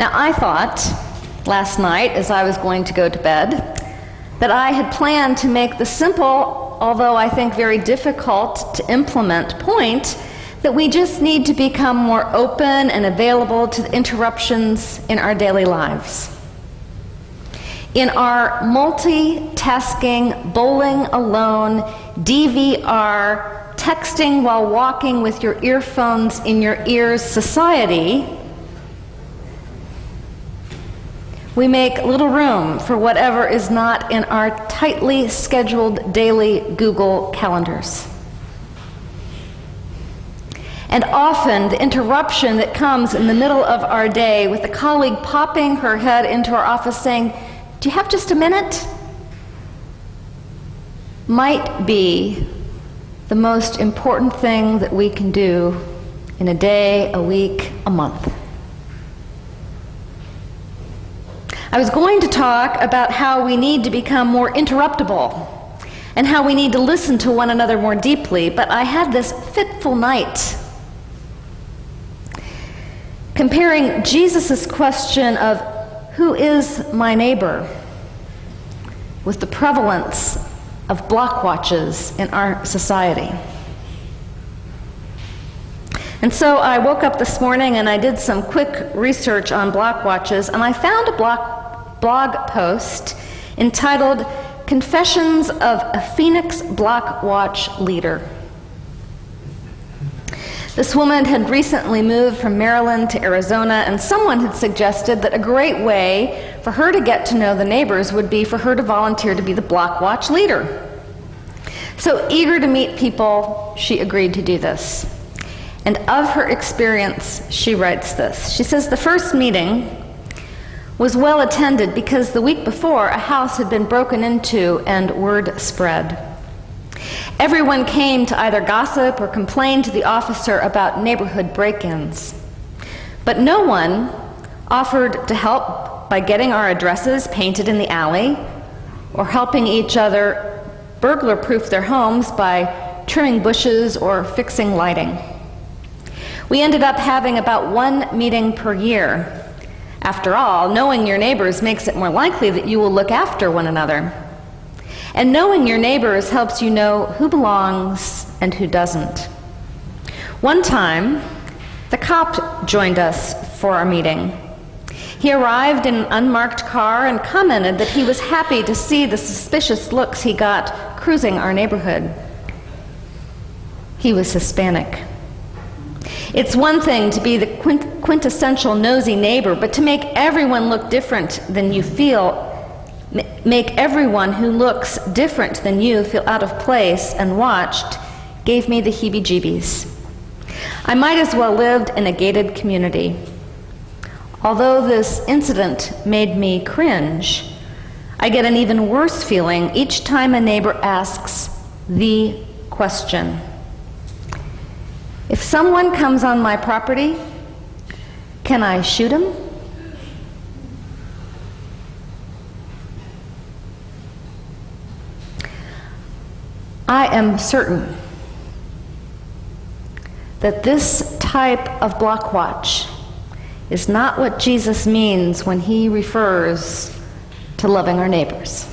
Now, I thought last night, as I was going to go to bed, that I had planned to make the simple, although I think very difficult to implement, point that we just need to become more open and available to the interruptions in our daily lives. In our multitasking, bowling alone, DVR, texting while walking with your earphones in your ears society, we make little room for whatever is not in our tightly scheduled daily Google calendars. And often the interruption that comes in the middle of our day with a colleague popping her head into our office saying, "Do you have just a minute?" might be the most important thing that we can do in a day, a week, a month. I was going to talk about how we need to become more interruptible and how we need to listen to one another more deeply, but I had this fitful night comparing Jesus' question of who is my neighbor with the prevalence of block watches in our society. And so I woke up this morning and I did some quick research on block watches, and I found a blog post entitled "Confessions of a Phoenix Block Watch Leader." This woman had recently moved from Maryland to Arizona, and someone had suggested that a great way for her to get to know the neighbors would be for her to volunteer to be the block watch leader. So eager to meet people, she agreed to do this. And of her experience, she writes this. She says, "The first meeting was well attended because the week before a house had been broken into and word spread. Everyone came to either gossip or complain to the officer about neighborhood break-ins. But no one offered to help by getting our addresses painted in the alley or helping each other burglar-proof their homes by trimming bushes or fixing lighting. We ended up having about one meeting per year. After all, knowing your neighbors makes it more likely that you will look after one another. And knowing your neighbors helps you know who belongs and who doesn't. One time, the cop joined us for our meeting. He arrived in an unmarked car and commented that he was happy to see the suspicious looks he got cruising our neighborhood. He was Hispanic. It's one thing to be the quintessential nosy neighbor, but to make everyone look different than you feel, make everyone who looks different than you feel out of place and watched, gave me the heebie-jeebies. I might as well lived in a gated community. Although this incident made me cringe, I get an even worse feeling each time a neighbor asks the question. If someone comes on my property, can I shoot him? I am certain that this type of block watch is not what Jesus means when he refers to loving our neighbors.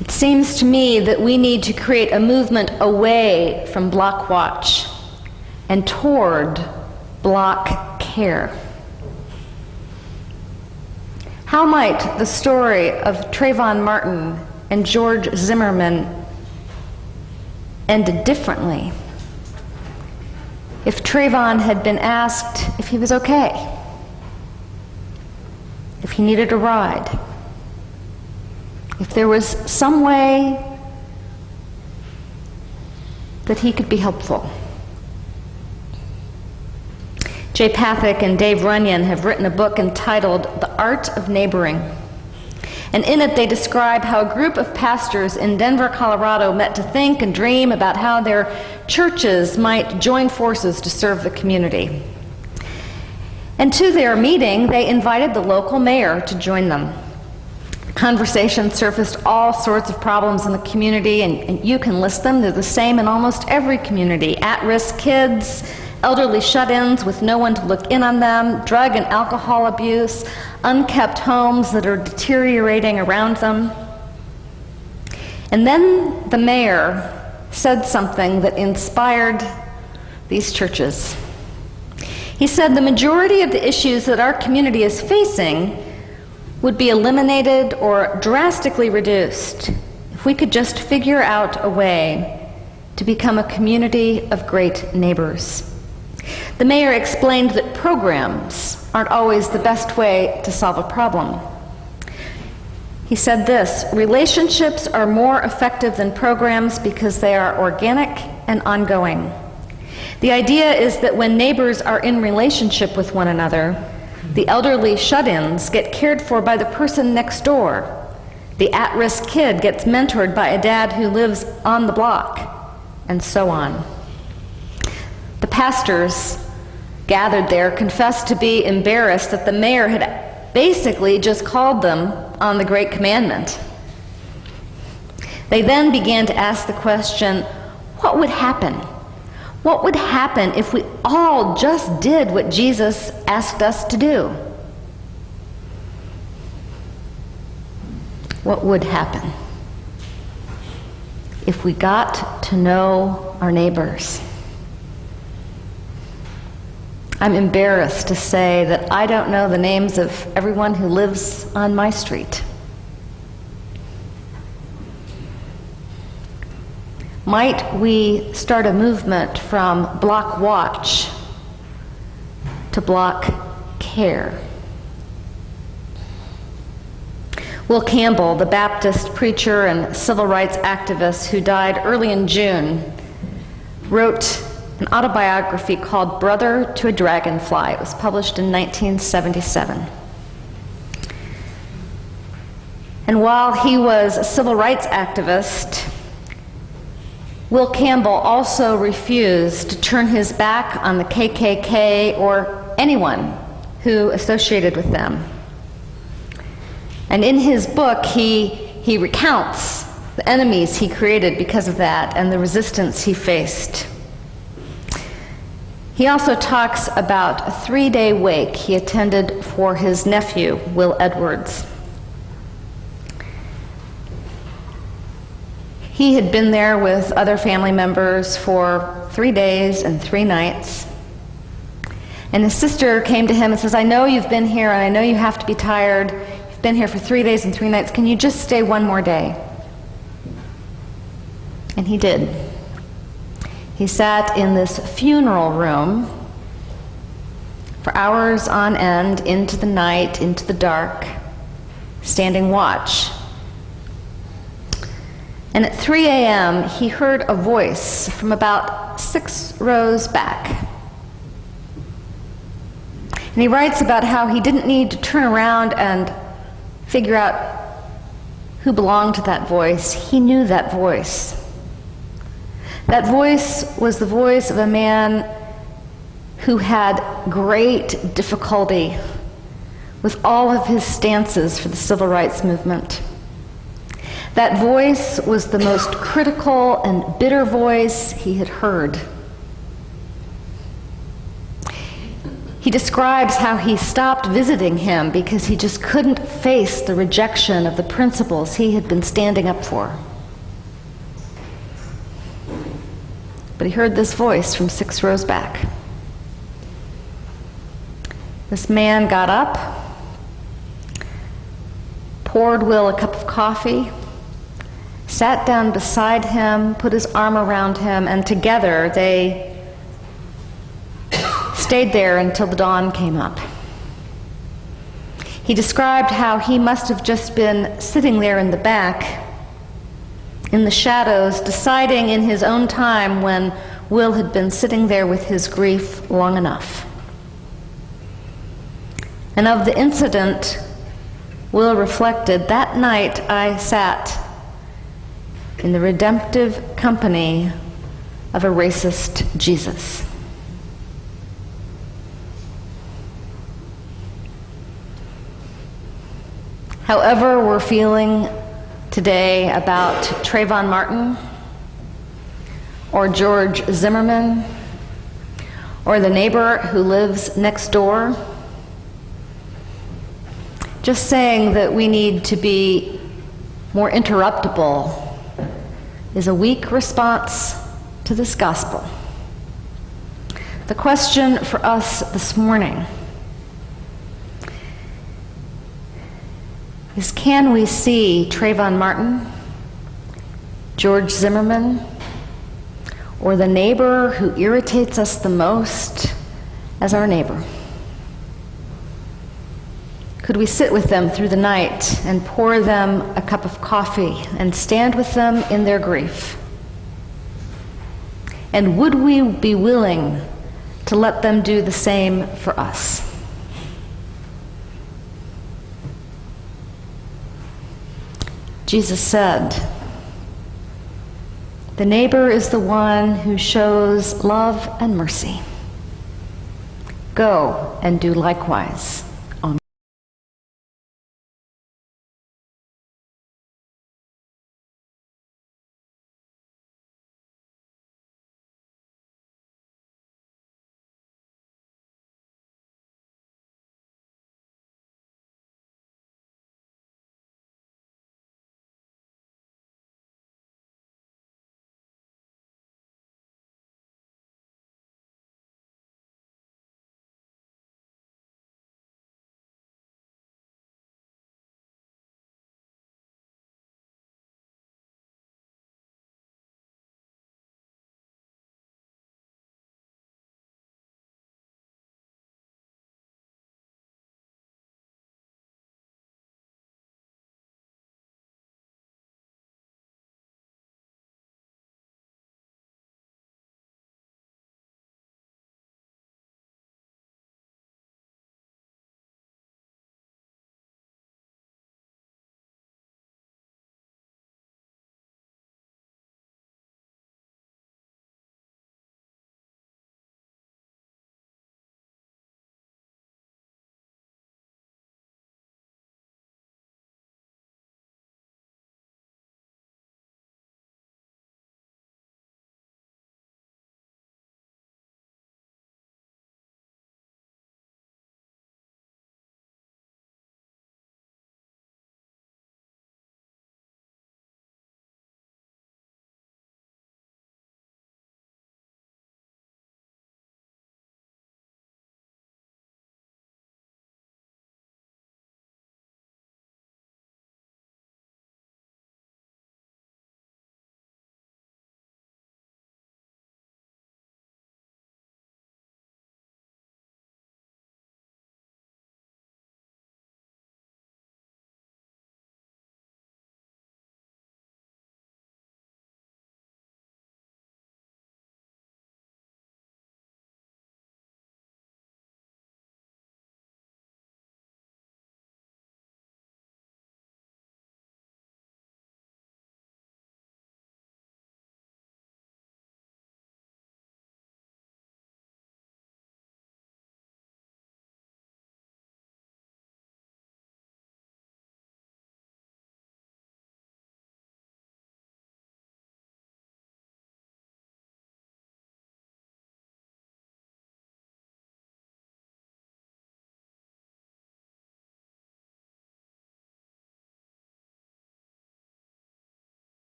It seems to me that we need to create a movement away from block watch and toward block care. How might the story of Trayvon Martin and George Zimmerman ended differently if Trayvon had been asked if he was okay, if he needed a ride, if there was some way that he could be helpful? Jay Pathak and Dave Runyon have written a book entitled The Art of Neighboring. And in it, they describe how a group of pastors in Denver, Colorado met to think and dream about how their churches might join forces to serve the community. And to their meeting, they invited the local mayor to join them. Conversation surfaced all sorts of problems in the community, and you can list them. They're the same in almost every community. At-risk kids, elderly shut-ins with no one to look in on them, drug and alcohol abuse, unkept homes that are deteriorating around them. And then the mayor said something that inspired these churches. He said the majority of the issues that our community is facing would be eliminated or drastically reduced if we could just figure out a way to become a community of great neighbors. The mayor explained that programs aren't always the best way to solve a problem. He said this: relationships are more effective than programs because they are organic and ongoing. The idea is that when neighbors are in relationship with one another, the elderly shut-ins get cared for by the person next door. The at-risk kid gets mentored by a dad who lives on the block, and so on. The pastors gathered there confessed to be embarrassed that the mayor had basically just called them on the Great Commandment. They then began to ask the question, what would happen? What would happen if we all just did what Jesus asked us to do? What would happen if we got to know our neighbors? I'm embarrassed to say that I don't know the names of everyone who lives on my street. Might we start a movement from block watch to block care? Will Campbell, the Baptist preacher and civil rights activist who died early in June, wrote an autobiography called Brother to a Dragonfly. It was published in 1977. And while he was a civil rights activist, Will Campbell also refused to turn his back on the KKK or anyone who associated with them. And in his book, he recounts the enemies he created because of that and the resistance he faced. He also talks about a 3-day wake he attended for his nephew, Will Edwards. He had been there with other family members for 3 days and 3 nights. And his sister came to him and says, I know you've been here and I know you have to be tired. You've been here for 3 days and 3 nights. Can you just stay one more day? And he did. He sat in this funeral room for hours on end, into the night, into the dark, standing watch. And at 3 a.m., he heard a voice from about 6 rows back. And he writes about how he didn't need to turn around and figure out who belonged to that voice. He knew that voice. That voice was the voice of a man who had great difficulty with all of his stances for the civil rights movement. That voice was the most critical and bitter voice he had heard. He describes how he stopped visiting him because he just couldn't face the rejection of the principles he had been standing up for. But he heard this voice from 6 rows back. This man got up, poured Will a cup of coffee, sat down beside him, put his arm around him, and together they stayed there until the dawn came up. He described how he must have just been sitting there in the back, in the shadows, deciding in his own time when Will had been sitting there with his grief long enough. And of the incident, Will reflected, that night I sat in the redemptive company of a racist Jesus. However we're feeling today about Trayvon Martin or George Zimmerman or the neighbor who lives next door. Just saying that we need to be more interruptible is a weak response to this gospel. The question for us this morning is, can we see Trayvon Martin, George Zimmerman, or the neighbor who irritates us the most as our neighbor? Could we sit with them through the night and pour them a cup of coffee and stand with them in their grief? And would we be willing to let them do the same for us? Jesus said, "The neighbor is the one who shows love and mercy. Go and do likewise."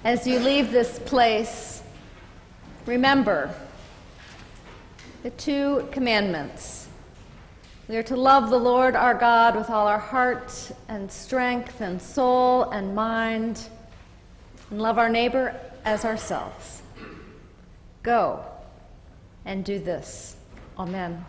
As you leave this place, remember the 2 commandments. We are to love the Lord our God with all our heart and strength and soul and mind, and love our neighbor as ourselves. Go and do this. Amen.